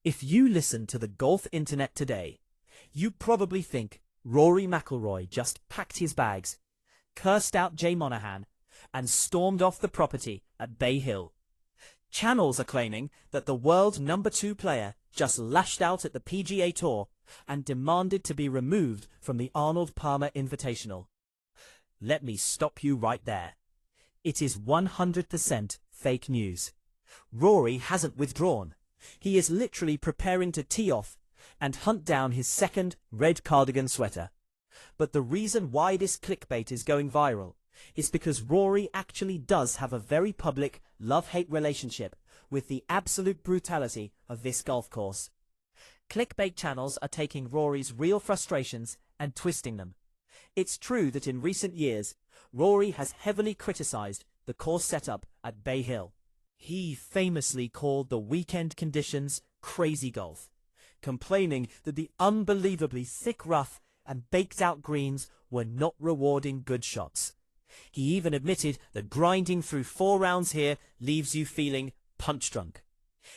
If you listen to the golf internet today, you probably think Rory McIlroy just packed his bags, cursed out Jay Monahan, and stormed off the property at Bay Hill. Channels are claiming that the world #2 player just lashed out at the PGA Tour and demanded to be removed from the Arnold Palmer Invitational. Let me stop you right there. It is 100% fake news. Rory hasn't withdrawn. He is literally preparing to tee off and hunt down his second red cardigan sweater. But the reason why this clickbait is going viral is because Rory actually does have a very public love-hate relationship with the absolute brutality of this golf course. Clickbait channels are taking Rory's real frustrations and twisting them. It's true that in recent years, Rory has heavily criticized the course setup at Bay Hill. He famously called the weekend conditions crazy golf, complaining that the unbelievably thick rough and baked-out greens were not rewarding good shots. He even admitted that grinding through 4 rounds here leaves you feeling punch-drunk.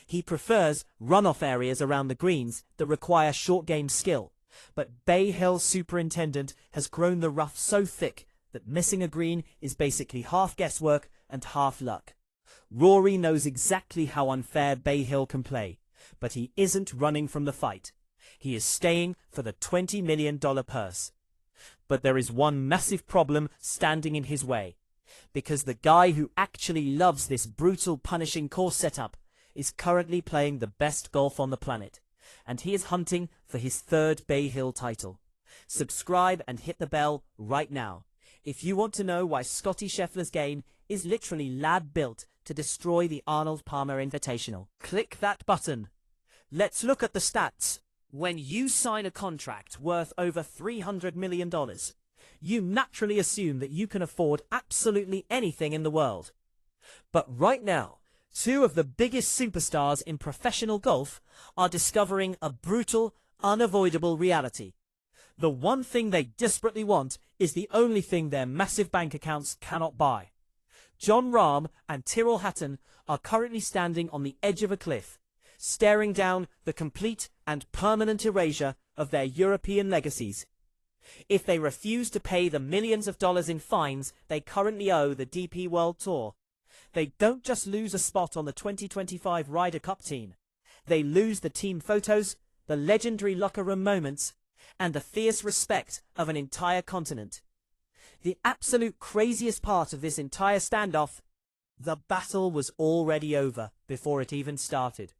He prefers runoff areas around the greens that require short-game skill, but Bay Hill superintendent has grown the rough so thick that missing a green is basically half guesswork and half luck. Rory knows exactly how unfair Bay Hill can play, but he isn't running from the fight. He is staying for the $20 million purse. But there is one massive problem standing in his way, because the guy who actually loves this brutal, punishing course setup is currently playing the best golf on the planet, and he is hunting for his 3rd Bay Hill title. Subscribe and hit the bell right now if you want to know why Scottie Scheffler's game is literally lab-built to destroy the Arnold Palmer Invitational. Click that button. Let's look at the stats. When you sign a contract worth over $300 million, you naturally assume that you can afford absolutely anything in the world. But right now, 2 of the biggest superstars in professional golf are discovering a brutal, unavoidable reality. The one thing they desperately want is the only thing their massive bank accounts cannot buy. Jon Rahm and Tyrrell Hatton are currently standing on the edge of a cliff, staring down the complete and permanent erasure of their European legacies. If they refuse to pay the millions of dollars in fines they currently owe the DP World Tour, they don't just lose a spot on the 2025 Ryder Cup team. They lose the team photos, the legendary locker room moments, and the fierce respect of an entire continent. The absolute craziest part of this entire standoff: the battle was already over before it even started.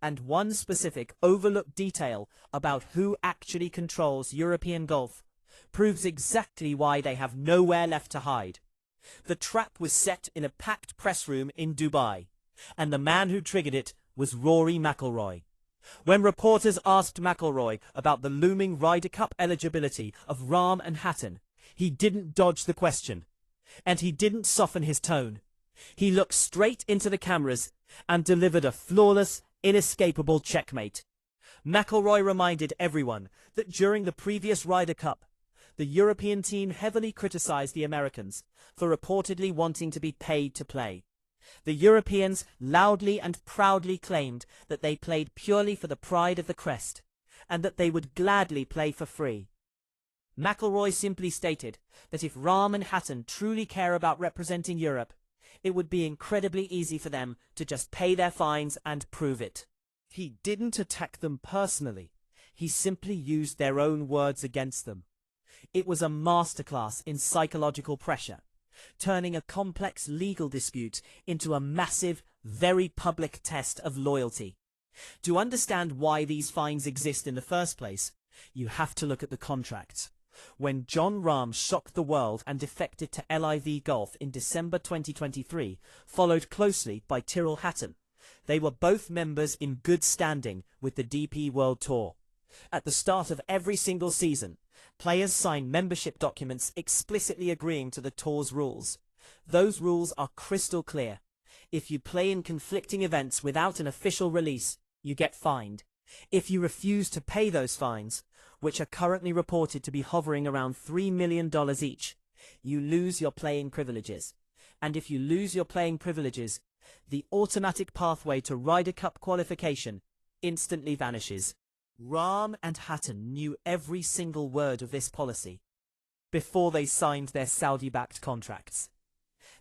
And one specific overlooked detail about who actually controls European golf proves exactly why they have nowhere left to hide. The trap was set in a packed press room in Dubai, and the man who triggered it was Rory McIlroy. When reporters asked McIlroy about the looming Ryder Cup eligibility of Rahm and Hatton, he didn't dodge the question, and he didn't soften his tone. He looked straight into the cameras and delivered a flawless, inescapable checkmate. McIlroy reminded everyone that during the previous Ryder Cup, the European team heavily criticized the Americans for reportedly wanting to be paid to play. The Europeans loudly and proudly claimed that they played purely for the pride of the crest, and that they would gladly play for free. McIlroy simply stated that if Rahm and Hatton truly care about representing Europe, it would be incredibly easy for them to just pay their fines and prove it. He didn't attack them personally. He simply used their own words against them. It was a masterclass in psychological pressure, turning a complex legal dispute into a massive, very public test of loyalty. To understand why these fines exist in the first place, you have to look at the contracts. When Jon Rahm shocked the world and defected to LIV Golf in December 2023, followed closely by Tyrrell Hatton, they were both members in good standing with the DP World Tour. At the start of every single season, players sign membership documents explicitly agreeing to the tour's rules. Those rules are crystal clear. If you play in conflicting events without an official release, you get fined. If you refuse to pay those fines, which are currently reported to be hovering around $3 million each, you lose your playing privileges. And if you lose your playing privileges, the automatic pathway to Ryder Cup qualification instantly vanishes. Rahm and Hatton knew every single word of this policy before they signed their Saudi-backed contracts.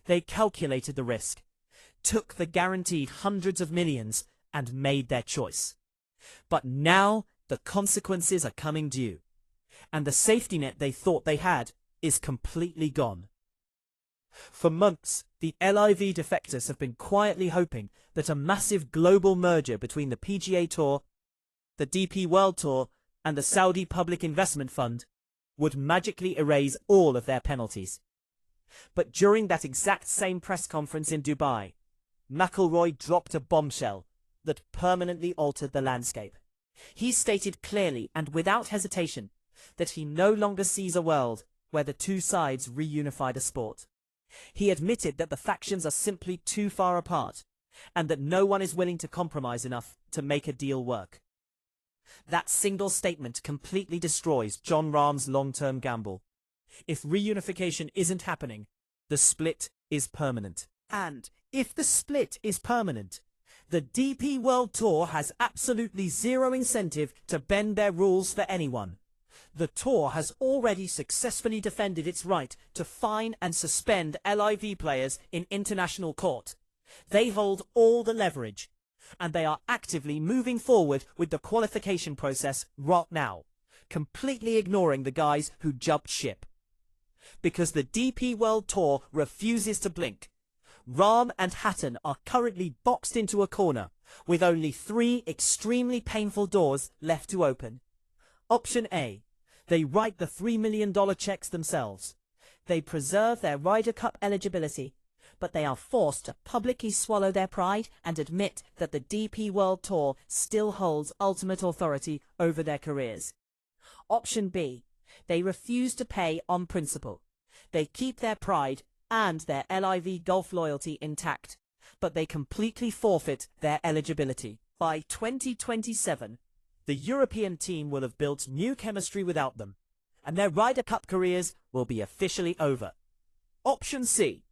They calculated the risk, took the guaranteed hundreds of millions, and made their choice. But now the consequences are coming due, and the safety net they thought they had is completely gone. For months, the LIV defectors have been quietly hoping that a massive global merger between the PGA Tour, the DP World Tour, and the Saudi Public Investment Fund would magically erase all of their penalties. But during that exact same press conference in Dubai, McIlroy dropped a bombshell that permanently altered the landscape. He stated clearly and without hesitation that he no longer sees a world where the two sides reunify the sport. He admitted that the factions are simply too far apart, and that no one is willing to compromise enough to make a deal work. That single statement completely destroys Jon Rahm's long-term gamble. If reunification isn't happening, the split is permanent. And if the split is permanent, the DP World Tour has absolutely zero incentive to bend their rules for anyone. The Tour has already successfully defended its right to fine and suspend LIV players in international court. They hold all the leverage, and they are actively moving forward with the qualification process right now, completely ignoring the guys who jumped ship. Because the DP World Tour refuses to blink, Rahm and Hatton are currently boxed into a corner, with only 3 extremely painful doors left to open. Option A. They write the $3 million checks themselves. They preserve their Ryder Cup eligibility, but they are forced to publicly swallow their pride and admit that the DP World Tour still holds ultimate authority over their careers. Option B. They refuse to pay on principle. They keep their pride and their LIV golf loyalty intact, but they completely forfeit their eligibility. By 2027, the European team will have built new chemistry without them, and their Ryder Cup careers will be officially over. Option C.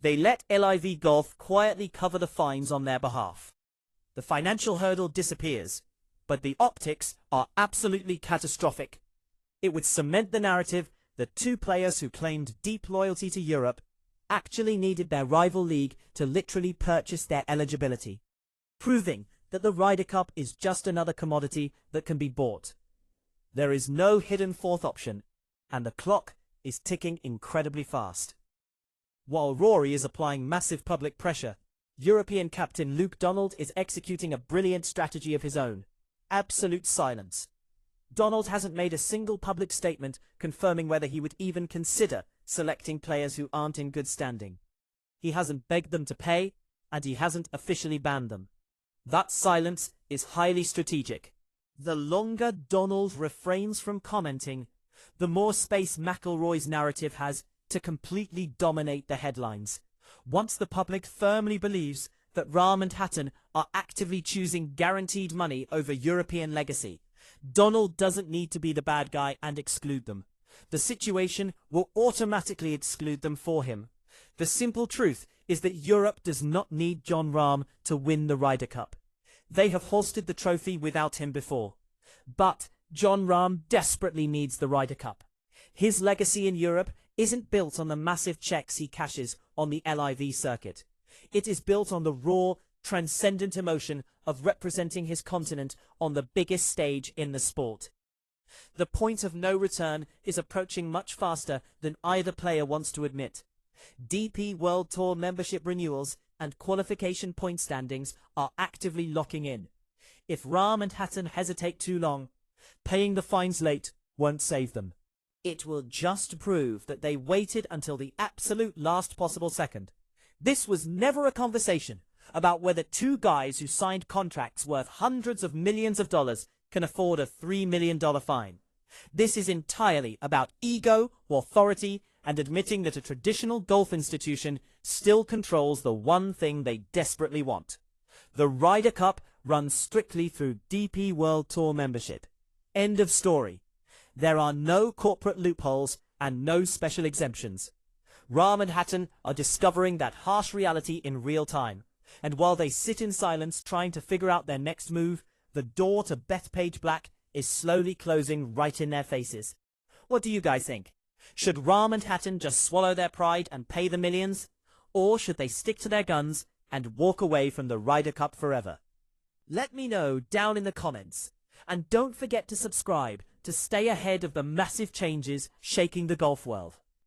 They let LIV Golf quietly cover the fines on their behalf. The financial hurdle disappears, but the optics are absolutely catastrophic. It would cement the narrative that 2 players who claimed deep loyalty to Europe actually needed their rival league to literally purchase their eligibility, proving that the Ryder Cup is just another commodity that can be bought. There is no hidden fourth option, and the clock is ticking incredibly fast. While Rory is applying massive public pressure, European captain Luke Donald is executing a brilliant strategy of his own: absolute silence. Donald hasn't made a single public statement confirming whether he would even consider selecting players who aren't in good standing. He hasn't begged them to pay, and he hasn't officially banned them. That silence is highly strategic. The longer Donald refrains from commenting, the more space McIlroy's narrative has to completely dominate the headlines. Once the public firmly believes that Rahm and Hatton are actively choosing guaranteed money over European legacy, Donald doesn't need to be the bad guy and exclude them. The situation will automatically exclude them for him. The simple truth is that Europe does not need Jon Rahm to win the Ryder Cup. They have hoisted the trophy without him before. But Jon Rahm desperately needs the Ryder Cup. His legacy in Europe isn't built on the massive checks he cashes on the LIV circuit. It is built on the raw, transcendent emotion of representing his continent on the biggest stage in the sport. The point of no return is approaching much faster than either player wants to admit. DP World Tour membership renewals and qualification point standings are actively locking in. If Rahm and Hatton hesitate too long, paying the fines late won't save them. It will just prove that they waited until the absolute last possible second. This was never a conversation about whether 2 guys who signed contracts worth hundreds of millions of dollars can afford a $3 million fine. This is entirely about ego, authority, and admitting that a traditional golf institution still controls the one thing they desperately want. The Ryder Cup runs strictly through DP World Tour membership. End of story. There are no corporate loopholes and no special exemptions. Rahm and Hatton are discovering that harsh reality in real time, and while they sit in silence trying to figure out their next move, The door to Bethpage Black is slowly closing right in their faces. What do you guys think? Should Rahm and Hatton just swallow their pride and pay the millions? Or should they stick to their guns and walk away from the Ryder Cup forever? Let me know down in the comments. And don't forget to subscribe to stay ahead of the massive changes shaking the golf world.